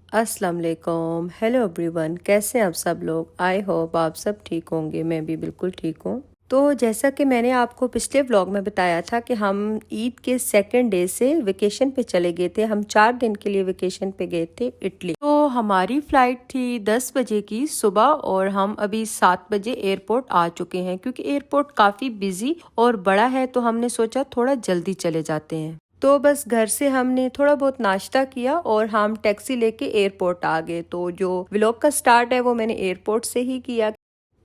अस्सलाम वालेकुम। Hello everyone, कैसे हैं आप सब लोग। आई होप आप सब ठीक होंगे। मैं भी बिल्कुल ठीक हूँ। तो जैसा कि मैंने आपको पिछले व्लॉग में बताया था कि हम ईद के सेकंड डे से वेकेशन पे चले गए थे। हम 4 दिन के लिए वेकेशन पे गए थे इटली। तो हमारी फ्लाइट थी 10 बजे की सुबह और हम अभी 7 बजे एयरपोर्ट आ चुके हैं। क्योंकि एयरपोर्ट काफ़ी बिजी और बड़ा है तो हमने सोचा थोड़ा जल्दी चले जाते हैं। तो बस घर से हमने थोड़ा बहुत नाश्ता किया और हम टैक्सी लेके एयरपोर्ट आ गए। तो जो व्लॉग का स्टार्ट है वो मैंने एयरपोर्ट से ही किया।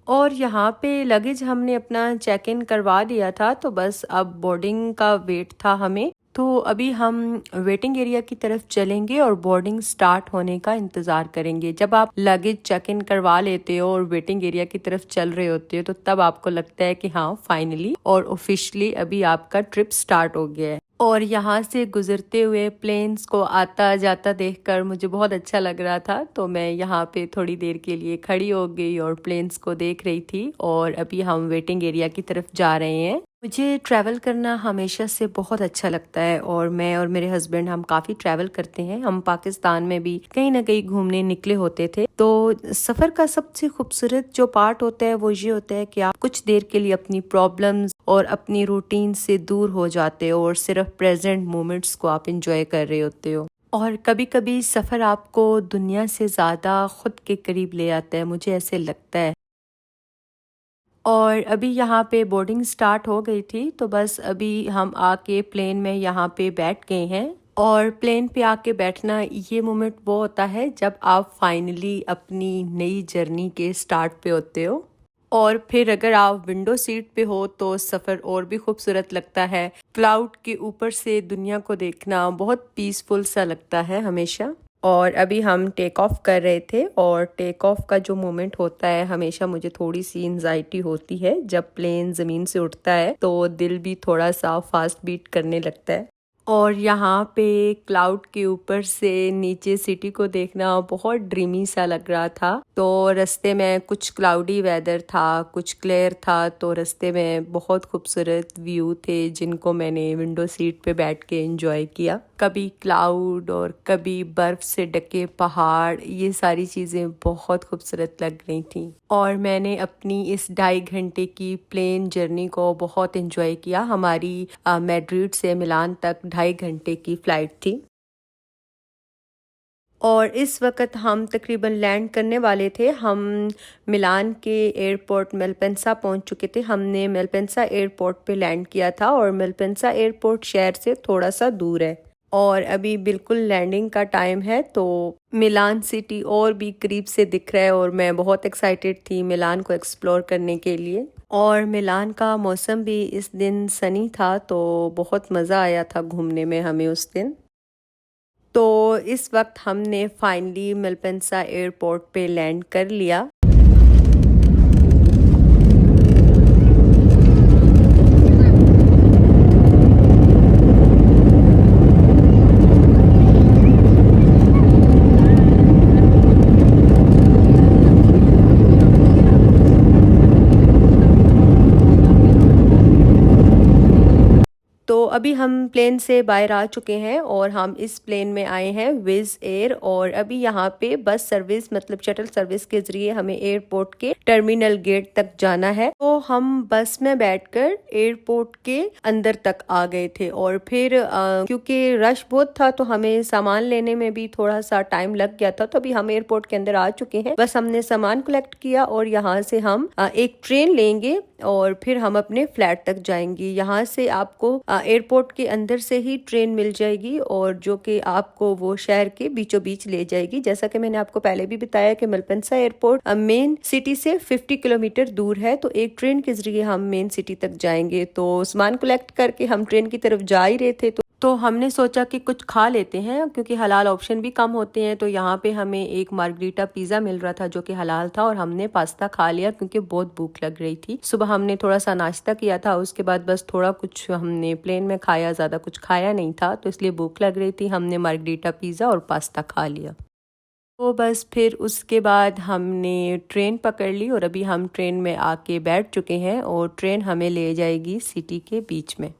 और यहाँ पे लगेज हमने अपना चेक इन करवा लिया था। तो बस अब बोर्डिंग का वेट था हमें। तो अभी हम वेटिंग एरिया की तरफ चलेंगे और बोर्डिंग स्टार्ट होने का इंतज़ार करेंगे। जब आप लगेज चेक इन करवा लेते हो और वेटिंग एरिया की तरफ चल रहे होते हो तो तब आपको लगता है कि हाँ फाइनली और ऑफिशियली अभी आपका ट्रिप स्टार्ट हो गया है। और यहाँ से गुजरते हुए प्लेन्स को आता जाता देखकर मुझे बहुत अच्छा लग रहा था। तो मैं यहाँ पे थोड़ी देर के लिए खड़ी हो गई और प्लेन्स को देख रही थी। और अभी हम वेटिंग एरिया की तरफ जा रहे हैं। मुझे ट्रैवल करना हमेशा से बहुत अच्छा लगता है और मैं और मेरे हस्बैंड हम काफ़ी ट्रैवल करते हैं। हम पाकिस्तान में भी कहीं ना कहीं घूमने निकले होते थे। तो सफ़र का सबसे खूबसूरत जो पार्ट होता है वो ये होता है कि आप कुछ देर के लिए अपनी प्रॉब्लम्स और अपनी रूटीन से दूर हो जाते हो और सिर्फ प्रेजेंट मोमेंट्स को आप इंजॉय कर रहे होते हो। और कभी कभी सफ़र आपको दुनिया से ज़्यादा खुद के करीब ले आता है, मुझे ऐसे लगता है। और अभी यहाँ पे बोर्डिंग स्टार्ट हो गई थी तो बस अभी हम आके प्लेन में यहाँ पे बैठ गए हैं। और प्लेन पे आके बैठना ये मोमेंट वो होता है जब आप फाइनली अपनी नई जर्नी के स्टार्ट पे होते हो। और फिर अगर आप विंडो सीट पे हो तो सफ़र और भी खूबसूरत लगता है। क्लाउड के ऊपर से दुनिया को देखना बहुत पीसफुल सा लगता है हमेशा। और अभी हम टेक ऑफ कर रहे थे और टेक ऑफ का जो मोमेंट होता है हमेशा मुझे थोड़ी सी एंजाइटी होती है। जब प्लेन ज़मीन से उठता है तो दिल भी थोड़ा सा फास्ट बीट करने लगता है। और यहाँ पे क्लाउड के ऊपर से नीचे सिटी को देखना बहुत ड्रीमी सा लग रहा था। तो रास्ते में कुछ क्लाउडी वेदर था, कुछ क्लियर था। तो रास्ते में बहुत खूबसूरत व्यू थे जिनको मैंने विंडो सीट पे बैठ के एंजॉय किया। कभी क्लाउड और कभी बर्फ से ढके पहाड़, ये सारी चीज़ें बहुत खूबसूरत लग रही थी। और मैंने अपनी इस 2.5 घंटे की प्लेन जर्नी को बहुत एंजॉय किया। हमारी मैड्रिड से मिलान तक 2.5 घंटे की फ़्लाइट थी। और इस वक्त हम तकरीबन लैंड करने वाले थे। हम मिलान के एयरपोर्ट मेलपेंसा पहुंच चुके थे। हमने मेलपेंसा एयरपोर्ट पे लैंड किया था और मेलपेंसा एयरपोर्ट शहर से थोड़ा सा दूर है। और अभी बिल्कुल लैंडिंग का टाइम है तो मिलान सिटी और भी करीब से दिख रहा है और मैं बहुत एक्साइटेड थी मिलान को एक्सप्लोर करने के लिए। और मिलान का मौसम भी इस दिन सनी था तो बहुत मज़ा आया था घूमने में हमें उस दिन। तो इस वक्त हमने फाइनली मलपेंसा एयरपोर्ट पे लैंड कर लिया। तो अभी हम प्लेन से बाहर आ चुके हैं और हम इस प्लेन में आए हैं विज एयर। और अभी यहाँ पे बस सर्विस मतलब शटल सर्विस के जरिए हमें एयरपोर्ट के टर्मिनल गेट तक जाना है। तो हम बस में बैठकर एयरपोर्ट के अंदर तक आ गए थे। और फिर क्योंकि रश बहुत था तो हमें सामान लेने में भी थोड़ा सा टाइम लग गया था। तो अभी हम एयरपोर्ट के अंदर आ चुके हैं। बस हमने सामान कलेक्ट किया और यहाँ से हम एक ट्रेन लेंगे और फिर हम अपने फ्लैट तक जाएंगे। यहाँ से आपको एयरपोर्ट के अंदर से ही ट्रेन मिल जाएगी और जो कि आपको वो शहर के बीचों बीच ले जाएगी। जैसा कि मैंने आपको पहले भी बताया कि मलपेंसा एयरपोर्ट मेन सिटी से 50 किलोमीटर दूर है। तो एक ट्रेन के जरिए हम मेन सिटी तक जाएंगे। तो सामान कलेक्ट करके हम ट्रेन की तरफ जा ही रहे थे तो हमने सोचा कि कुछ खा लेते हैं क्योंकि हलाल ऑप्शन भी कम होते हैं। तो यहाँ पे हमें एक मार्गरीटा पिज़्ज़ा मिल रहा था जो कि हलाल था और हमने पास्ता खा लिया क्योंकि बहुत भूख लग रही थी। सुबह हमने थोड़ा सा नाश्ता किया था, उसके बाद बस थोड़ा कुछ हमने प्लेन में खाया, ज़्यादा कुछ खाया नहीं था तो इसलिए भूख लग रही थी। हमने मार्गरीटा पिज़्ज़ा और पास्ता खा लिया। तो बस फिर उसके बाद हमने ट्रेन पकड़ ली और अभी हम ट्रेन में आके बैठ चुके हैं और ट्रेन हमें ले जाएगी सिटी के बीच में।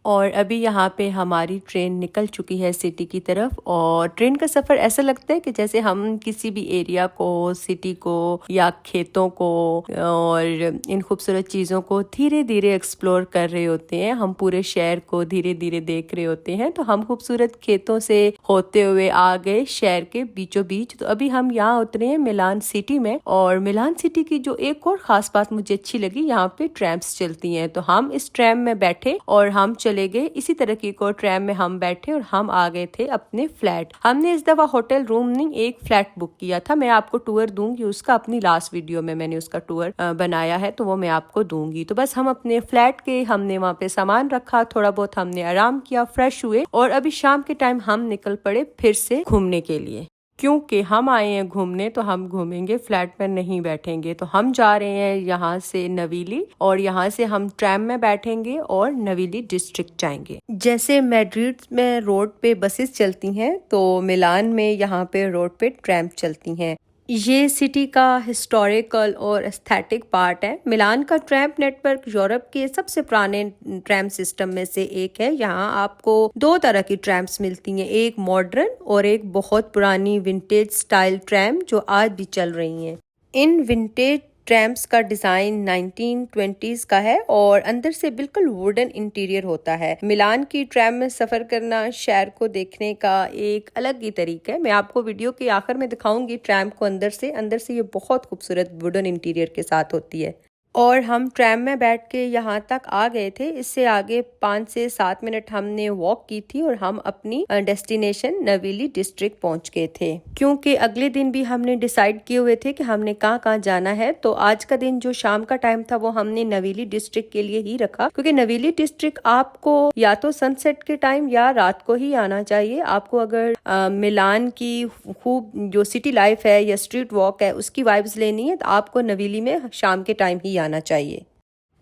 और अभी यहाँ पे हमारी ट्रेन निकल चुकी है सिटी की तरफ। और ट्रेन का सफ़र ऐसा लगता है कि जैसे हम किसी भी एरिया को, सिटी को या खेतों को और इन खूबसूरत चीज़ों को धीरे धीरे एक्सप्लोर कर रहे होते हैं। हम पूरे शहर को धीरे धीरे देख रहे होते हैं। तो हम खूबसूरत खेतों से होते हुए आ गए शहर के बीचों बीच। तो अभी हम यहाँ उतरे हैं मिलान सिटी में। और मिलान सिटी की जो एक और ख़ास बात मुझे अच्छी लगी, यहाँ पे ट्रैम्स चलती हैं। तो हम इस ट्रैम में बैठे और हम चले गए इसी तरह की को ट्रैम में हम बैठे और हम आ गए थे अपने फ्लैट। हमने इस दफा होटल रूम नहीं, एक फ्लैट बुक किया था। मैं आपको टूर दूंगी उसका, अपनी लास्ट वीडियो में मैंने उसका टूर बनाया है तो वो मैं आपको दूंगी। तो बस हम अपने फ्लैट के, हमने वहाँ पे सामान रखा, थोड़ा बहुत हमने आराम किया, फ्रेश हुए और अभी शाम के टाइम हम निकल पड़े फिर से घूमने के लिए। क्योंकि हम आए हैं घूमने तो हम घूमेंगे, फ्लैट में नहीं बैठेंगे। तो हम जा रहे हैं यहाँ से नवीली और यहाँ से हम ट्रैम में बैठेंगे और नवीली डिस्ट्रिक्ट जाएंगे। जैसे मैड्रिड में रोड पे बसेस चलती हैं तो मिलान में यहाँ पे रोड पे ट्रैम चलती हैं। ये सिटी का हिस्टोरिकल और एस्थेटिक पार्ट है। मिलान का ट्रैम नेटवर्क यूरोप के सबसे पुराने ट्रैम सिस्टम में से एक है। यहाँ आपको दो तरह की ट्रैम्स मिलती हैं, एक मॉडर्न और एक बहुत पुरानी विंटेज स्टाइल ट्रैम जो आज भी चल रही हैं। इन विंटेज ट्रैम्स का डिजाइन 1920s का है और अंदर से बिल्कुल वुडन इंटीरियर होता है। मिलान की ट्रैम में सफर करना शहर को देखने का एक अलग ही तरीका है। मैं आपको वीडियो के आखिर में दिखाऊंगी ट्रैम को अंदर से ये बहुत खूबसूरत वुडन इंटीरियर के साथ होती है। और हम ट्रैम में बैठ के यहाँ तक आ गए थे। इससे आगे 5 से 7 मिनट हमने वॉक की थी और हम अपनी डेस्टिनेशन नवीली डिस्ट्रिक्ट पहुँच गए थे। क्योंकि अगले दिन भी हमने डिसाइड किए हुए थे कि हमने कहाँ कहाँ जाना है। तो आज का दिन जो शाम का टाइम था वो हमने नवीली डिस्ट्रिक्ट के लिए ही रखा, क्योंकि नवीली डिस्ट्रिक्ट आपको या तो सनसेट के टाइम या रात को ही आना चाहिए। आपको अगर मिलान की खूब जो सिटी लाइफ है या स्ट्रीट वॉक है उसकी वाइब्स लेनी है तो आपको नवीली में शाम के टाइम ही आना चाहिए।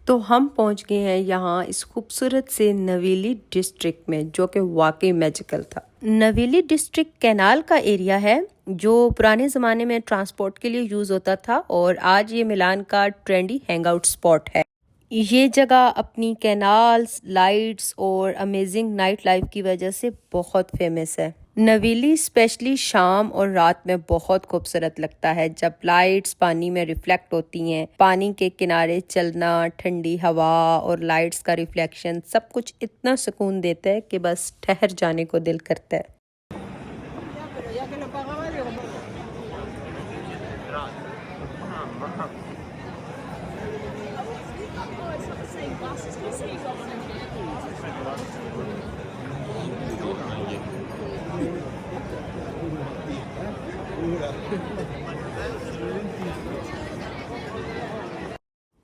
तो हम पहुंच गए हैं यहाँ इस खूबसूरत से नवीली डिस्ट्रिक्ट में, जो कि वाकई मैजिकल था। नवीली डिस्ट्रिक्ट कैनाल का एरिया है जो पुराने ज़माने में ट्रांसपोर्ट के लिए यूज़ होता था और आज ये मिलान का ट्रेंडी हैंगआउट स्पॉट है। ये जगह अपनी कैनाल्स, लाइट्स और अमेजिंग नाइट लाइफ की वजह से बहुत फेमस है। नवीली स्पेशली शाम और रात में बहुत खूबसूरत लगता है जब लाइट्स पानी में रिफ्लेक्ट होती हैं। पानी के किनारे चलना, ठंडी हवा और लाइट्स का रिफ्लेक्शन सब कुछ इतना सुकून देता है कि बस ठहर जाने को दिल करता है।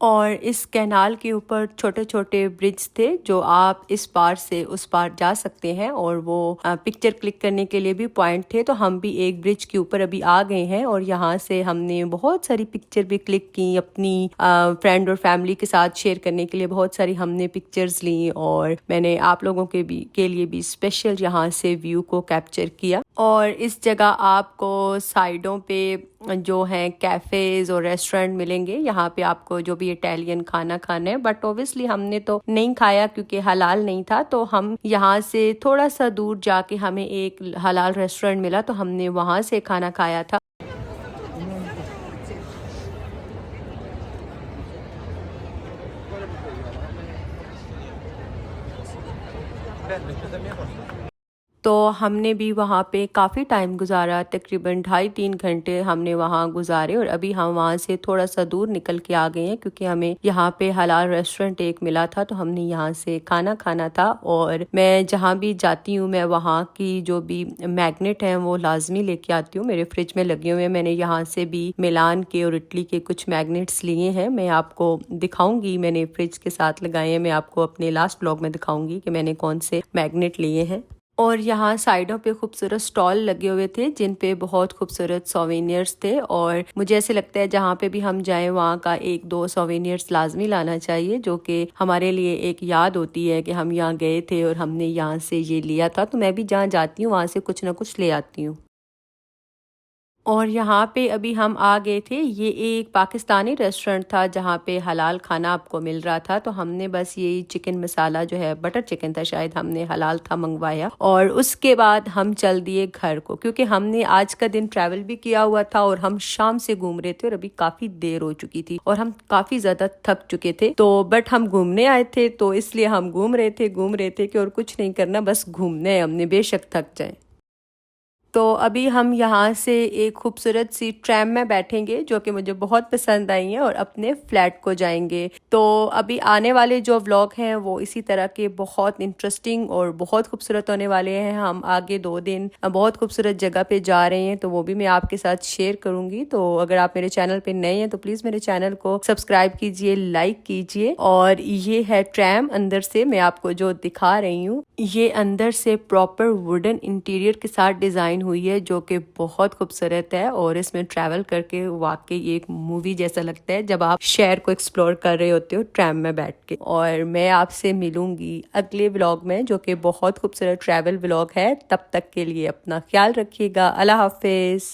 और इस कैनाल के ऊपर छोटे छोटे ब्रिज थे जो आप इस पार से उस पार जा सकते हैं और वो पिक्चर क्लिक करने के लिए भी पॉइंट थे। तो हम भी एक ब्रिज के ऊपर अभी आ गए हैं और यहाँ से हमने बहुत सारी पिक्चर भी क्लिक की, अपनी फ्रेंड और फैमिली के साथ शेयर करने के लिए बहुत सारी हमने पिक्चर्स ली और मैंने आप लोगों के लिए भी स्पेशल यहाँ से व्यू को कैप्चर किया। और इस जगह आपको साइडों पे जो हैं कैफ़ेज़ और रेस्टोरेंट मिलेंगे। यहाँ पे आपको जो भी इटालियन खाना खाना है, बट ऑब्वियसली हमने तो नहीं खाया क्योंकि हलाल नहीं था। तो हम यहाँ से थोड़ा सा दूर जाके हमें एक हलाल रेस्टोरेंट मिला तो हमने वहाँ से खाना खाया था। तो हमने भी वहाँ पे काफ़ी टाइम गुजारा, तकरीबन 2.5-3 घंटे हमने वहाँ गुजारे और अभी हम वहाँ से थोड़ा सा दूर निकल के आ गए हैं क्योंकि हमें यहाँ पे हलाल रेस्टोरेंट एक मिला था तो हमने यहाँ से खाना खाना था। और मैं जहाँ भी जाती हूँ मैं वहाँ की जो भी मैग्नेट हैं वो लाजमी लेके आती हूँ, मेरे फ्रिज में लगे हुए हैं। मैंने यहाँ से भी मिलान के और इटली के कुछ मैग्नेट्स लिए हैं, मैं आपको दिखाऊंगी, मैंने फ्रिज के साथ लगाए हैं। मैं आपको अपने लास्ट ब्लॉग में दिखाऊंगी कि मैंने कौन से मैग्नेट लिए हैं। और यहाँ साइडों पे खूबसूरत स्टॉल लगे हुए थे जिन पे बहुत खूबसूरत सोवेनियर्स थे और मुझे ऐसे लगता है जहाँ पे भी हम जाएं वहाँ का 1-2 सोवेनियर्स लाजमी लाना चाहिए, जो कि हमारे लिए एक याद होती है कि हम यहाँ गए थे और हमने यहाँ से ये लिया था। तो मैं भी जहाँ जाती हूँ वहाँ से कुछ ना कुछ ले आती हूँ। और यहाँ पे अभी हम आ गए थे। ये एक पाकिस्तानी रेस्टोरेंट था जहाँ पे हलाल खाना आपको मिल रहा था। तो हमने बस यही चिकन मसाला जो है, बटर चिकन था शायद, हमने हलाल था मंगवाया और उसके बाद हम चल दिए घर को, क्योंकि हमने आज का दिन ट्रैवल भी किया हुआ था और हम शाम से घूम रहे थे और अभी काफी देर हो चुकी थी और हम काफी ज्यादा थक चुके थे। तो बट हम घूमने आए थे तो इसलिए हम घूम रहे थे कि और कुछ नहीं करना, बस घूमने हैं हमने, बेशक थक जाए। तो अभी हम यहाँ से एक खूबसूरत सी ट्रैम में बैठेंगे जो कि मुझे बहुत पसंद आई है और अपने फ्लैट को जाएंगे। तो अभी आने वाले जो व्लॉग हैं वो इसी तरह के बहुत इंटरेस्टिंग और बहुत खूबसूरत होने वाले हैं। हम आगे 2 दिन बहुत खूबसूरत जगह पे जा रहे हैं तो वो भी मैं आपके साथ शेयर करूंगी। तो अगर आप मेरे चैनल पे नए हैं तो प्लीज़ मेरे चैनल को सब्सक्राइब कीजिए, लाइक कीजिए। और ये है ट्रैम, अंदर से मैं आपको जो दिखा रही हूँ, ये अंदर से प्रॉपर वुडन इंटीरियर के साथ डिज़ाइन हुई है जो कि बहुत खूबसूरत है। और इसमें ट्रैवल करके वाकई एक मूवी जैसा लगता है जब आप शहर को एक्सप्लोर कर रहे होते हो ट्रैम में बैठ के। और मैं आपसे मिलूंगी अगले व्लॉग में जो कि बहुत खूबसूरत ट्रैवल व्लॉग है। तब तक के लिए अपना ख्याल रखिएगा। अल्लाह हाफिज।